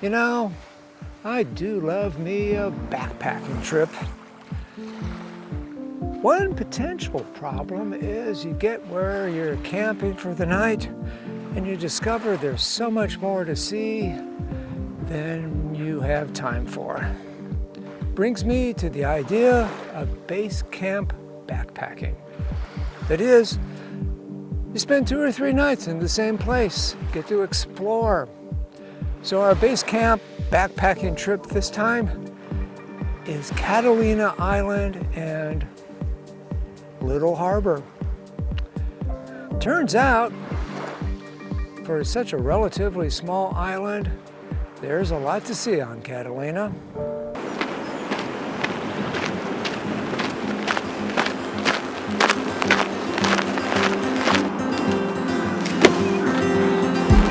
You know, I do love me a backpacking trip. One potential problem is you get where you're camping for the night and you discover there's so much more to see than you have time for. Brings me to the idea of base camp backpacking. That is, you spend 2 or 3 nights in the same place, get to explore. So our base camp backpacking trip this time is Catalina Island and Little Harbor. Turns out, for such a relatively small island, there's a lot to see on Catalina.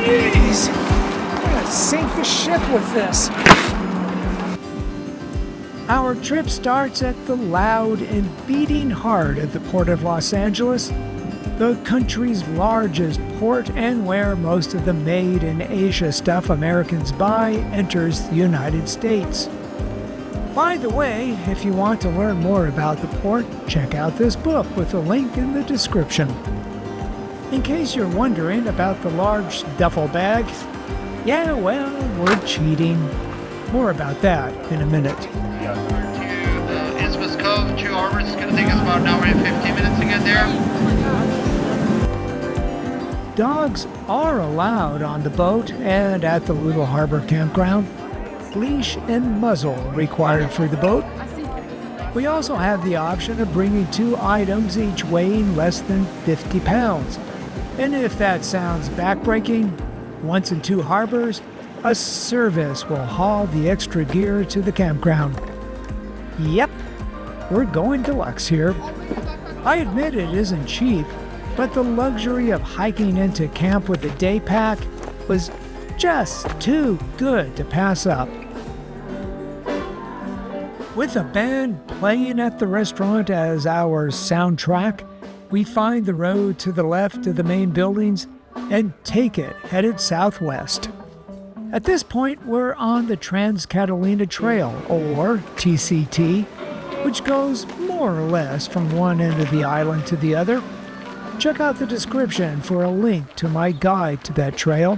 Jeez, I'm gonna sink the ship with this. Our trip starts at the loud and beating heart of the Port of Los Angeles, the country's largest port and where most of the made in Asia stuff Americans buy enters the United States. By the way, if you want to learn more about the port, check out this book with a link in the description. In case you're wondering about the large duffel bag, yeah, well, we're cheating. More about that in a minute. To the Isthmus Cove, 2 hours. It's going to take us about an hour and 15 minutes to get there. Dogs are allowed on the boat and at the Little Harbor campground. Leash and muzzle required for the boat. We also have the option of bringing 2 items, each weighing less than 50 pounds. And if that sounds backbreaking, once in 2 harbors, a service will haul the extra gear to the campground. Yep, we're going deluxe here. I admit it isn't cheap, but the luxury of hiking into camp with a day pack was just too good to pass up. With a band playing at the restaurant as our soundtrack, we find the road to the left of the main buildings and take it headed southwest. At this point, we're on the Trans-Catalina Trail, or TCT, which goes more or less from one end of the island to the other. Check out the description for a link to my guide to that trail.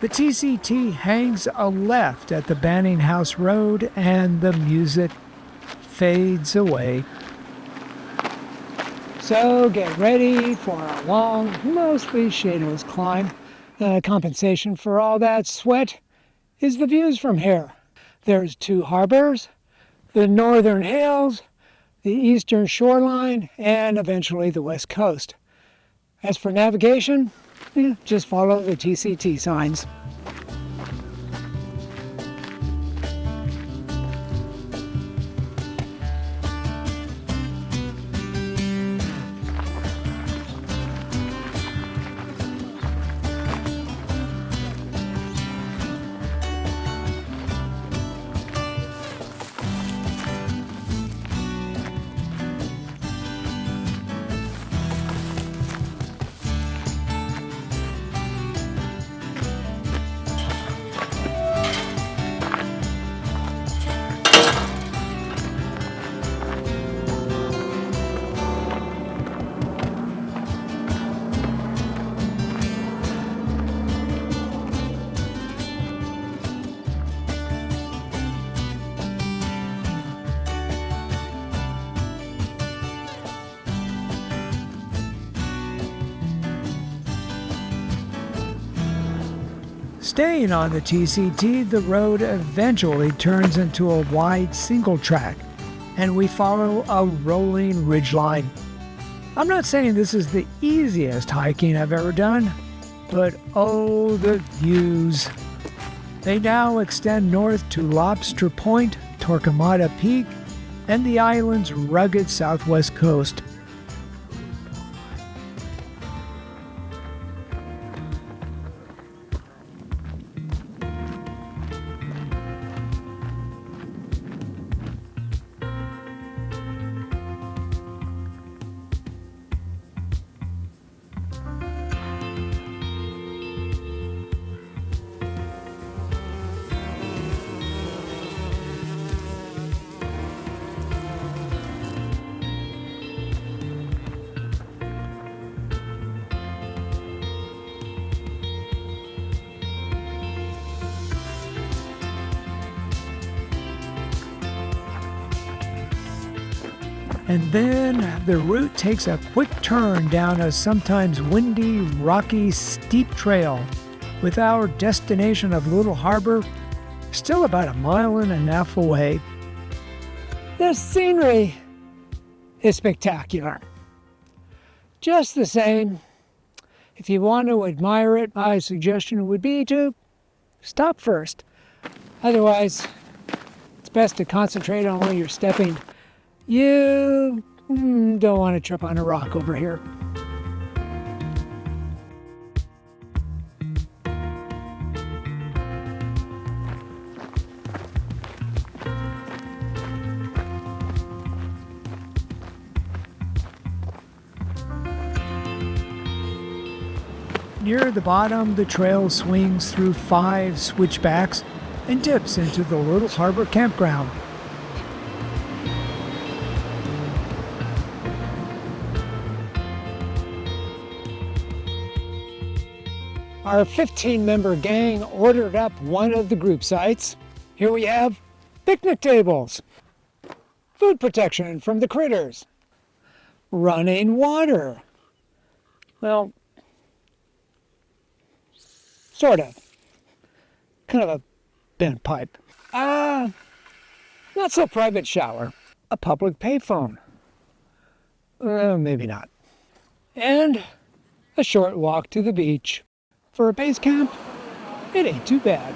The TCT hangs a left at the Banning House Road and the music fades away. So get ready for a long, mostly shadows climb. Compensation for all that sweat is the views from here. There's 2 harbors, the northern hills, the eastern shoreline, and eventually the west coast. As for navigation, just follow the TCT signs. Staying on the TCT, the road eventually turns into a wide single track, and we follow a rolling ridgeline. I'm not saying this is the easiest hiking I've ever done, but oh, the views. They now extend north to Lobster Point, Torquemada Peak, and the island's rugged southwest coast. And then the route takes a quick turn down a sometimes windy, rocky, steep trail, with our destination of Little Harbor still about 1.5 miles away. The scenery is spectacular. Just the same, if you want to admire it, my suggestion would be to stop first. Otherwise, it's best to concentrate on where you're stepping. You don't want to trip on a rock over here. Near the bottom, the trail swings through 5 switchbacks and dips into the Little Harbor campground. Our 15-member gang ordered up one of the group sites. Here we have picnic tables, food protection from the critters, running water. Well, sort of. Kind of a bent pipe. Not so private shower. A public payphone. Maybe not. And a short walk to the beach. For a base camp, it ain't too bad.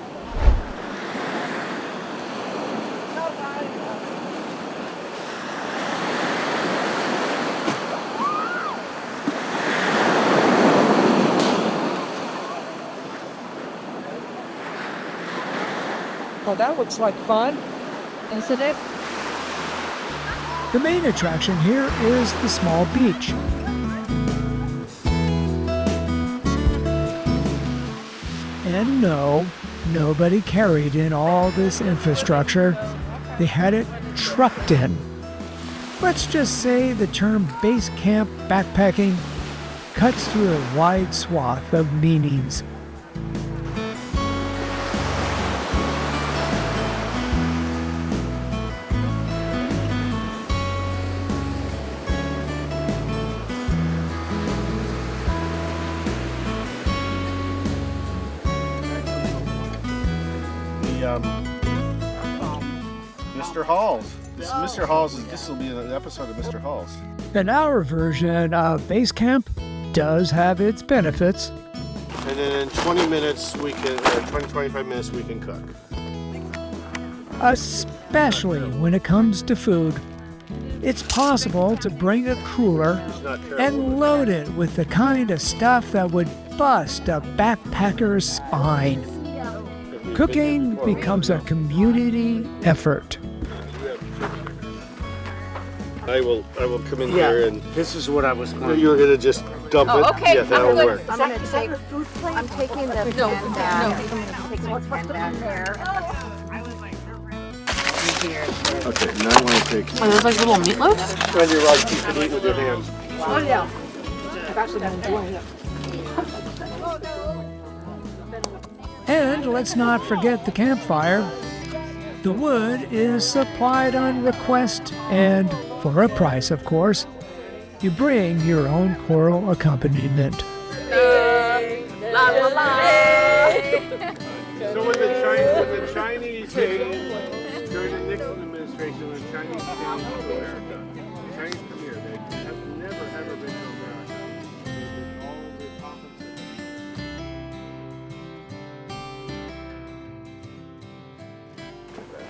Well, that looks like fun. Isn't it? The main attraction here is the small beach. And no, nobody carried in all this infrastructure. They had it trucked in. Let's just say the term base camp backpacking cuts through a wide swath of meanings. Mr. Halls. This is Mr. Halls. This will be an episode of Mr. Halls. And our version of base camp does have its benefits. And then in 20 minutes, 25 minutes, we can cook. Especially when it comes to food. It's possible to bring a cooler and load it with the kind of stuff that would bust a backpacker's spine. Cooking becomes a community effort. I will come in here and this is what I was going you're gonna just dump it. Okay. Yeah, that'll work. I'm taking the pen down. Taking the pen down there. Okay, now I want to take. Are those like little meatloafs? When you're right, you can eat with your hands. Oh yeah. I've actually been enjoying it. And let's not forget the campfire. The wood is supplied on request and for a price, of course. You bring your own choral accompaniment. La la la. So when the Chinese came during the Nixon administration, when the Chinese came to America, the Chinese come here. They have never ever been to America. They've been all the provinces.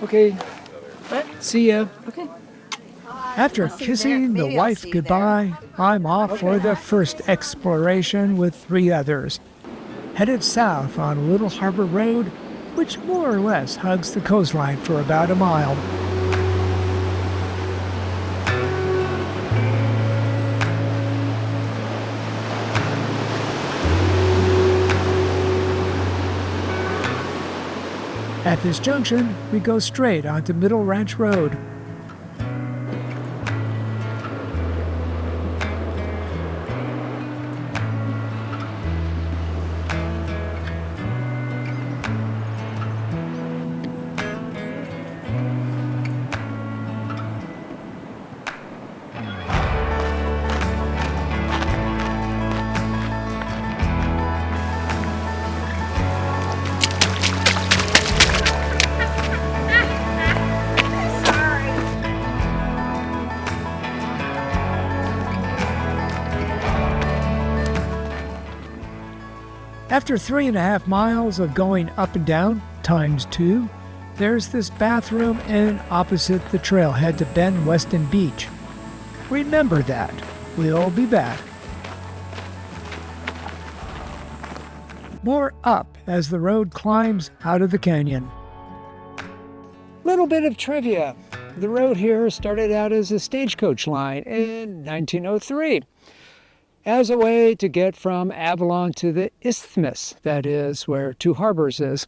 Okay. What? See ya. Okay. After see you kissing there. the Maybe I'll wife see you goodbye, I'm off for the first exploration with 3 others. Headed south on Little Harbor Road, which more or less hugs the coastline for about 1 mile. At this junction, we go straight onto Middle Ranch Road. After 3.5 miles of going up and down, times 2, there's this bathroom in opposite the trailhead to Ben Weston Beach. Remember that. We'll be back. More up as the road climbs out of the canyon. Little bit of trivia. The road here started out as a stagecoach line in 1903 as a way to get from Avalon to the Isthmus, that is, where Two Harbors is.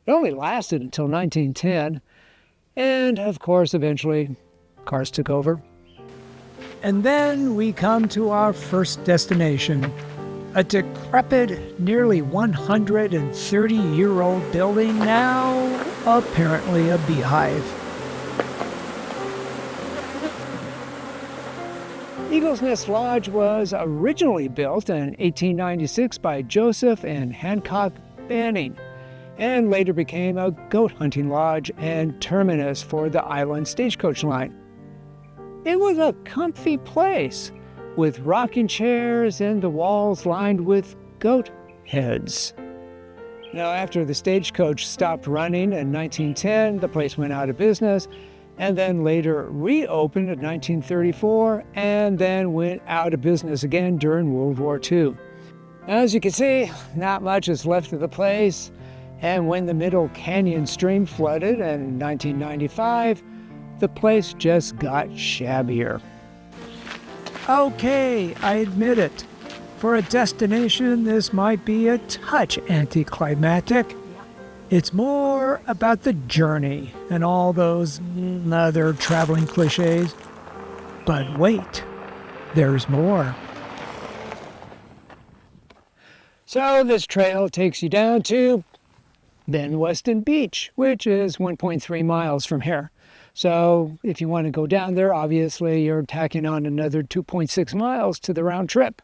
It only lasted until 1910, and of course, eventually, cars took over. And then we come to our first destination, a decrepit, nearly 130-year-old building, now apparently a beehive. Eagle's Nest Lodge was originally built in 1896 by Joseph and Hancock Banning, and later became a goat hunting lodge and terminus for the Island Stagecoach Line. It was a comfy place, with rocking chairs and the walls lined with goat heads. Now, after the stagecoach stopped running in 1910, the place went out of business, and then later reopened in 1934, and then went out of business again during World War II. As you can see, not much is left of the place, and when the Middle Canyon stream flooded in 1995, the place just got shabbier. Okay, I admit it. For a destination, this might be a touch anticlimactic. It's more about the journey and all those other traveling cliches. But wait, there's more. So this trail takes you down to Ben Weston Beach, which is 1.3 miles from here. So if you want to go down there, obviously you're tacking on another 2.6 miles to the round trip.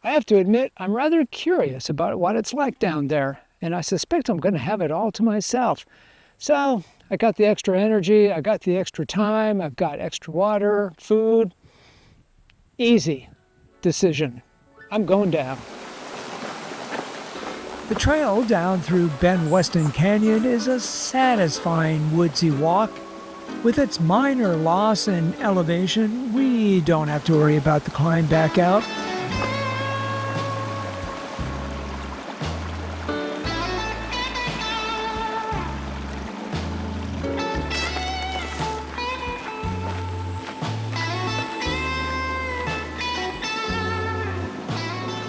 I have to admit, I'm rather curious about what it's like down there, and I suspect I'm going to have it all to myself. So I got the extra energy, I got the extra time, I've got extra water, food. Easy decision. I'm going down. The trail down through Ben Weston Canyon is a satisfying woodsy walk. With its minor loss in elevation, we don't have to worry about the climb back out.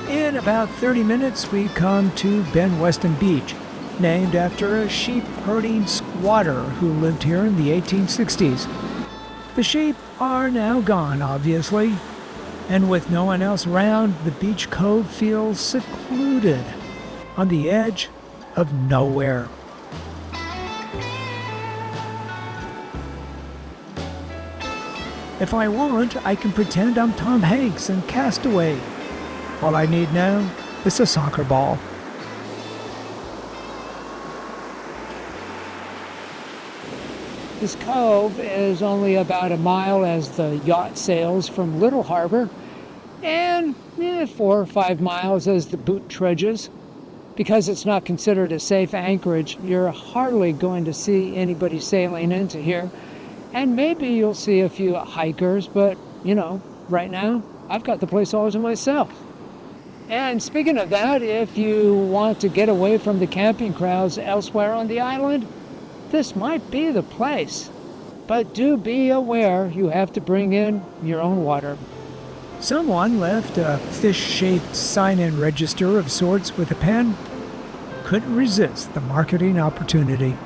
In about 30 minutes, we come to Ben Weston Beach, named after a sheep-herding squatter who lived here in the 1860s. The sheep are now gone, obviously, and with no one else around, the beach cove feels secluded, on the edge of nowhere. If I want, I can pretend I'm Tom Hanks in Castaway. All I need now is a soccer ball. This cove is only about a mile as the yacht sails from Little Harbor, and 4 or 5 miles as the boat trudges. Because it's not considered a safe anchorage, you're hardly going to see anybody sailing into here, and maybe you'll see a few hikers, but, right now, I've got the place all to myself. And speaking of that, if you want to get away from the camping crowds elsewhere on the island, this might be the place. But do be aware you have to bring in your own water. Someone left a fish-shaped sign-in register of sorts with a pen. Couldn't resist the marketing opportunity.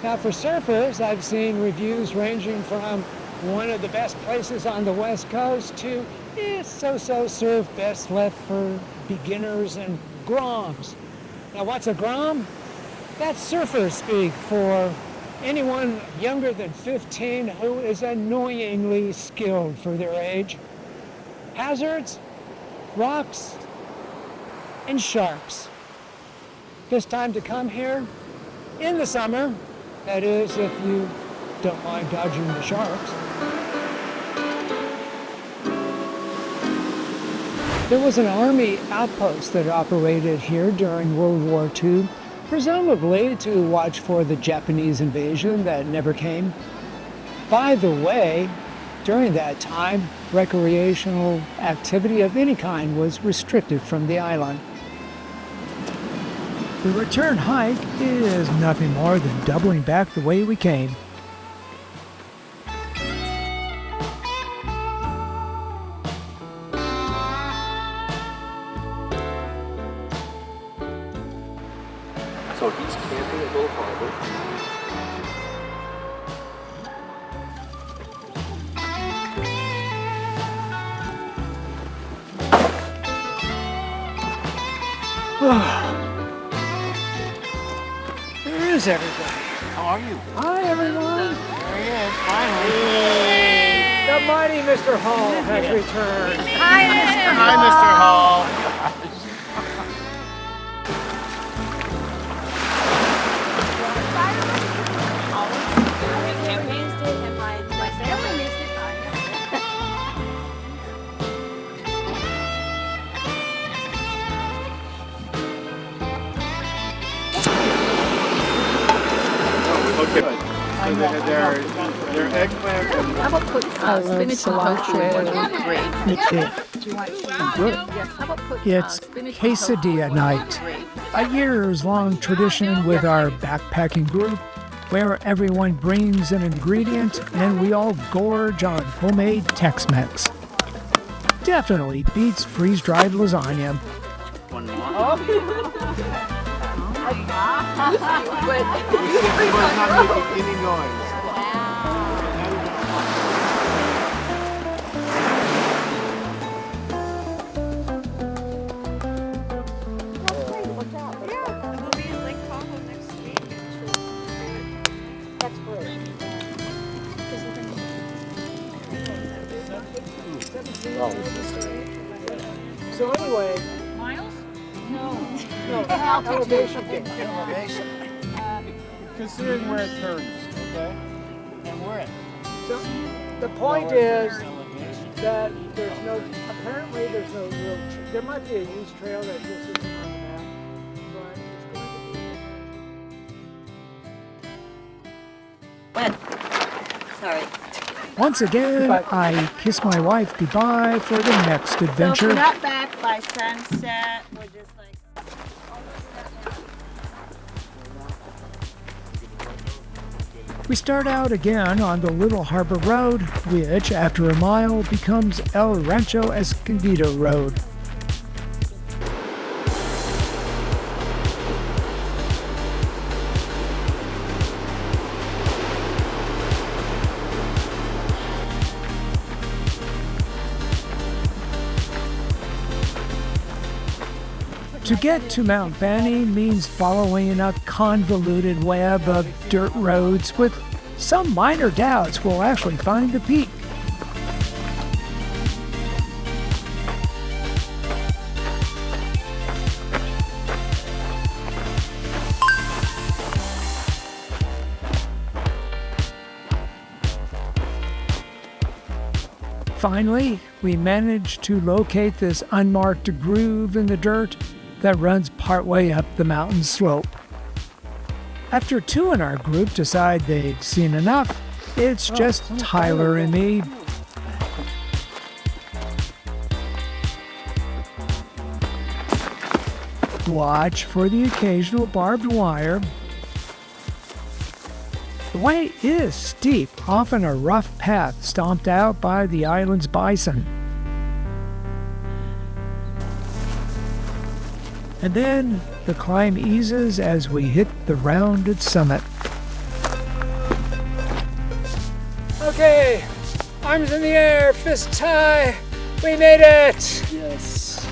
Now for surfers, I've seen reviews ranging from one of the best places on the West Coast to so-so surf best left for beginners and groms. Now what's a grom? That's surfer speak for anyone younger than 15 who is annoyingly skilled for their age. Hazards, rocks, and sharks. Best time to come here in the summer, that is if you don't mind dodging the sharks. There was an army outpost that operated here during World War II, presumably to watch for the Japanese invasion that never came. By the way, during that time, recreational activity of any kind was restricted from the island. The return hike is nothing more than doubling back the way we came. So he's camping at Little Harbor. Where is everybody? How are you? Hi, everyone. There he is, finally. The mighty Mr. Hall has returned. Hi, Mr. Hi, Mr. Hall. My family used it. Okay. So they had their eggplant and How about put spinach and tofu in? Great. How about put It's spinach and quesadilla tofu? night, a years-long tradition with our backpacking group where everyone brings an ingredient and we all gorge on homemade Tex-Mex. Definitely beats freeze-dried lasagna. One more. the was not making any noise. That's great. So anyway, Miles? no, elevation game. Considering where it turns, okay? And we're at So the point is that apparently there's no real, there might be a used trail that just isn't on the map, but it's going to be. Sorry. Once again, I kiss my wife goodbye for the next So if adventure. we're not back by sunset, we're just like... We start out again on the Little Harbor Road, which after a mile becomes El Rancho Escondido Road. To get to Mount Banny means following a convoluted web of dirt roads with some minor doubts we'll actually find the peak. Finally, we managed to locate this unmarked groove in the dirt that runs partway up the mountain slope. After two in our group decide they've seen enough, it's just Tyler and me. Watch for the occasional barbed wire. The way is steep, often a rough path stomped out by the island's bison. And then the climb eases as we hit the rounded summit. Okay, arms in the air, fists high. We made it! yes.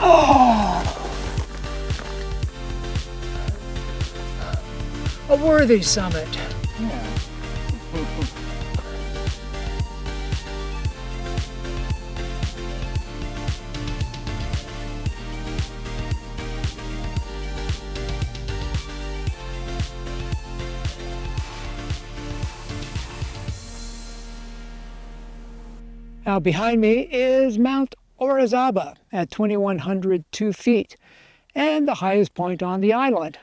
Oh! A worthy summit. Now behind me is Mount Orizaba at 2,102 feet and the highest point on the island.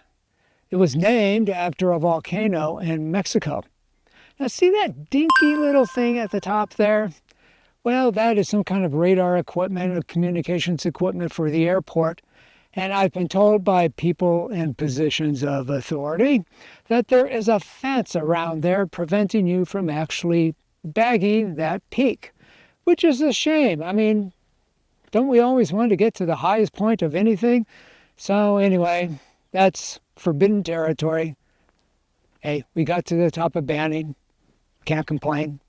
It was named after a volcano in Mexico. Now see that dinky little thing at the top there? Well, that is some kind of radar equipment or communications equipment for the airport. And I've been told by people in positions of authority that there is a fence around there preventing you from actually bagging that peak, which is a shame. I mean, don't we always want to get to the highest point of anything? So anyway, that's forbidden territory. Hey, we got to the top of Banning. Can't complain.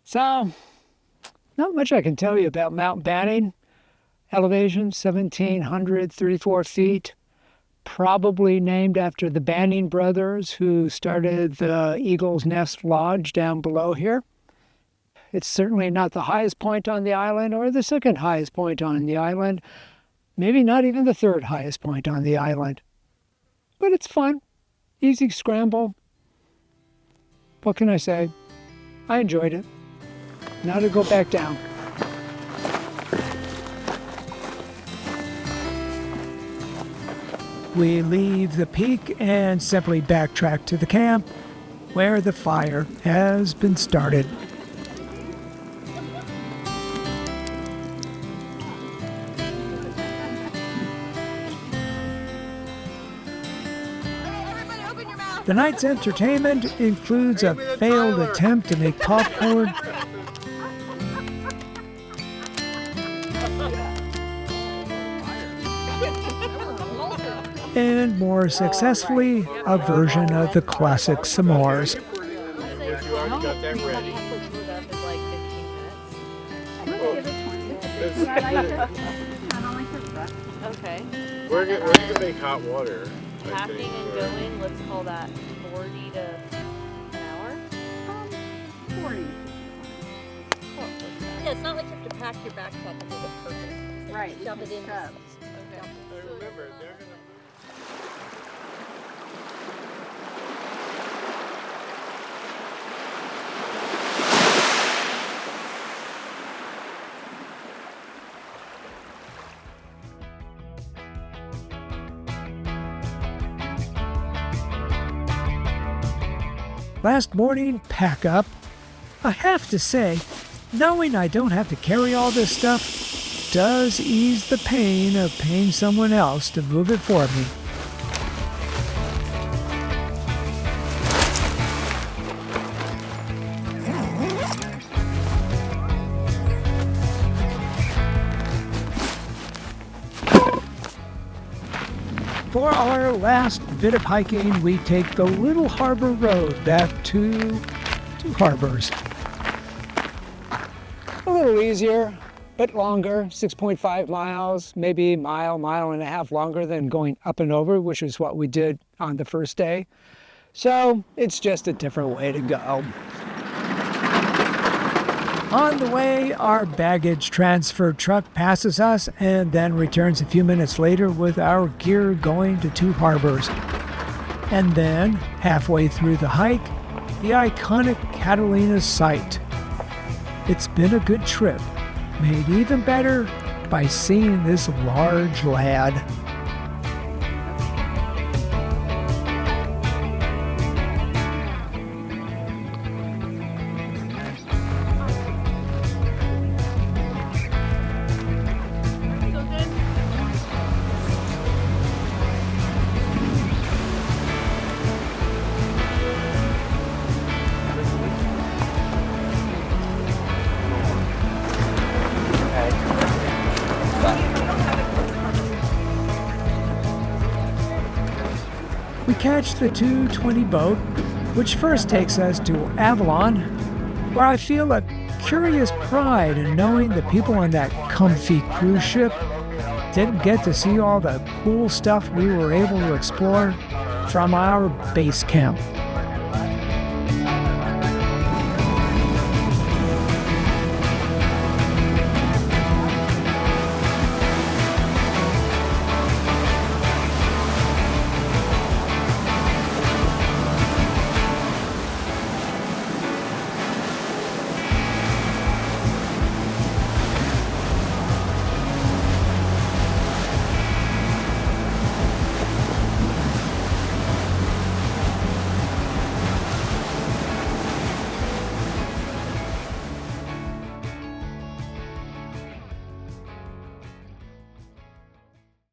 So, not much I can tell you about Mount Banning. Elevation 1,734 feet. Probably named after the Banning brothers who started the Eagle's Nest Lodge down below here. It's certainly not the highest point on the island or the second highest point on the island. Maybe not even the third highest point on the island. But it's fun. Easy scramble. What can I say? I enjoyed it. Now to go back down. We leave the peak and simply backtrack to the camp where the fire has been started. The night's entertainment includes a failed attempt to make popcorn and, more successfully, a version of the classic s'mores. You already got that ready. Okay. We're gonna make hot water. Tapping and going, let's call that 40 to an hour? 40. Yeah, it's not like you have to pack your backpack and make it perfect. Right. Shove it in. Cups. Remember, they're gonna. Last morning, pack up. I have to say, knowing I don't have to carry all this stuff does ease the pain of paying someone else to move it for me. For our last bit of hiking, we take the Little Harbor Road back to Two Harbors. A little easier, but longer, 6.5 miles, maybe a mile and a half longer than going up and over, which is what we did on the first day. So it's just a different way to go. On the way, our baggage transfer truck passes us and then returns a few minutes later with our gear going to Two Harbors. And then, halfway through the hike, the iconic Catalina site. It's been a good trip, made even better by seeing this large lad. We catch the 2:20 boat, which first takes us to Avalon, where I feel a curious pride in knowing the people on that comfy cruise ship didn't get to see all the cool stuff we were able to explore. from our base camp.